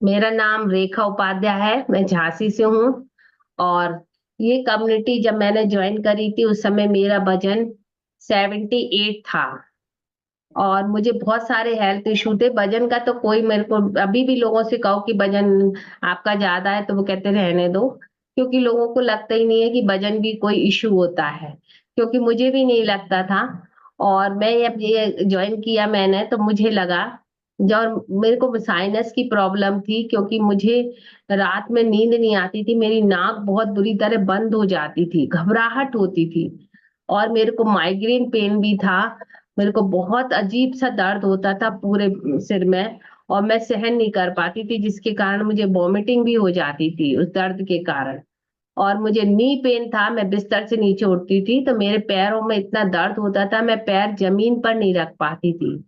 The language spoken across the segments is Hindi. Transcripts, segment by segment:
मेरा नाम रेखा उपाध्याय है, मैं झांसी से हूँ। और ये कम्युनिटी जब मैंने ज्वाइन करी थी उस समय मेरा वजन 78 था। और मुझे बहुत सारे हेल्थ इशू थे। वजन का तो कोई, मेरे को अभी भी लोगों से कहो कि वजन आपका ज्यादा है तो वो कहते रहने दो, क्योंकि लोगों को लगता ही नहीं है कि वजन भी कोई इशू होता है। क्योंकि मुझे भी नहीं लगता था। और मैं अब ये ज्वाइन किया मैंने तो मुझे लगा, जब मेरे को साइनस की प्रॉब्लम थी, क्योंकि मुझे रात में नींद नहीं आती थी, मेरी नाक बहुत बुरी तरह बंद हो जाती थी, घबराहट होती थी। और मेरे को माइग्रेन पेन भी था। मेरे को बहुत अजीब सा दर्द होता था पूरे सिर में, और मैं सहन नहीं कर पाती थी, जिसके कारण मुझे वॉमिटिंग भी हो जाती थी उस दर्द के कारण। और मुझे नी पेन था, मैं बिस्तर से नीचे उठती थी तो मेरे पैरों में इतना दर्द होता था, मैं पैर जमीन पर नहीं रख पाती थी।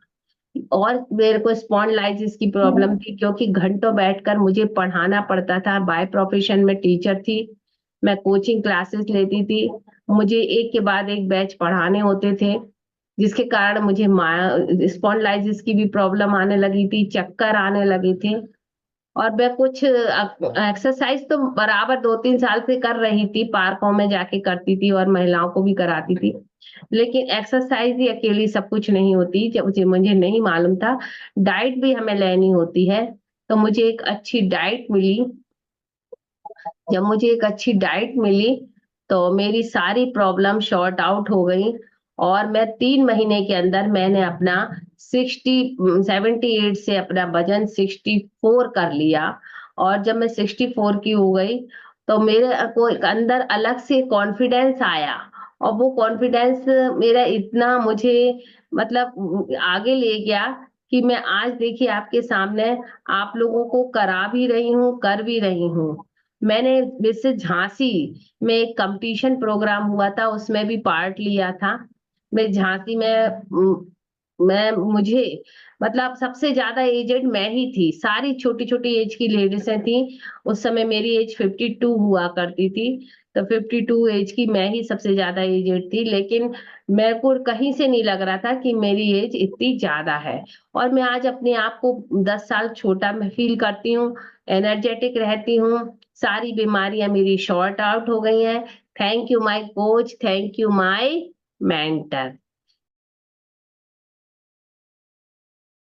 और मेरे को स्पॉन्डिलाइटिस की प्रॉब्लम थी, क्योंकि घंटों बैठकर मुझे पढ़ाना पड़ता था। बाय प्रोफेशन में टीचर थी, मैं कोचिंग क्लासेस लेती थी, मुझे एक के बाद एक बैच पढ़ाने होते थे, जिसके कारण मुझे स्पॉन्डिलाइटिस की भी प्रॉब्लम आने लगी थी, चक्कर आने लगे थे। और मैं कुछ एक्सरसाइज तो बराबर 2-3 साल से कर रही थी, पार्कों में जाके करती थी और महिलाओं को भी कराती थी। लेकिन एक्सरसाइज ही अकेली सब कुछ नहीं होती, जब मुझे मुझे नहीं मालूम था डाइट भी हमें लेनी होती है। तो मुझे एक अच्छी डाइट मिली। जब मुझे एक अच्छी डाइट मिली तो मेरी सारी प्रॉब्लम शॉर्ट आउट हो गई। और मैं 3 महीने के अंदर मैंने अपना 78 से अपना वजन 64 कर लिया। और जब मैं 64 की हो गई तो मेरे को एक अंदर अलग से कॉन्फिडेंस आया। और वो कॉन्फिडेंस मेरा इतना मुझे मतलब आगे ले गया कि मैं आज देखिए आपके सामने आप लोगों को करा भी रही हूँ, कर भी रही हूँ। मैंने जैसे झांसी में एक कंपटीशन प्रोग्राम हुआ था, उसमें भी पार्ट लिया था। मैं झांसी में मैं मुझे मतलब सबसे ज्यादा एजेड मैं ही थी, सारी छोटी छोटी एज की लेडीजें थी। उस समय मेरी एज 52 हुआ करती थी। तो 52 एज की मैं ही सबसे ज्यादा एजेड थी, लेकिन मेरे को कहीं से नहीं लग रहा था कि मेरी एज इतनी ज्यादा है। और मैं आज अपने आप को 10 साल छोटा मैं फील करती हूँ, एनर्जेटिक रहती हूँ, सारी बीमारियां मेरी शॉर्ट आउट हो गई हैं। Thank you my coach, thank you my mentor.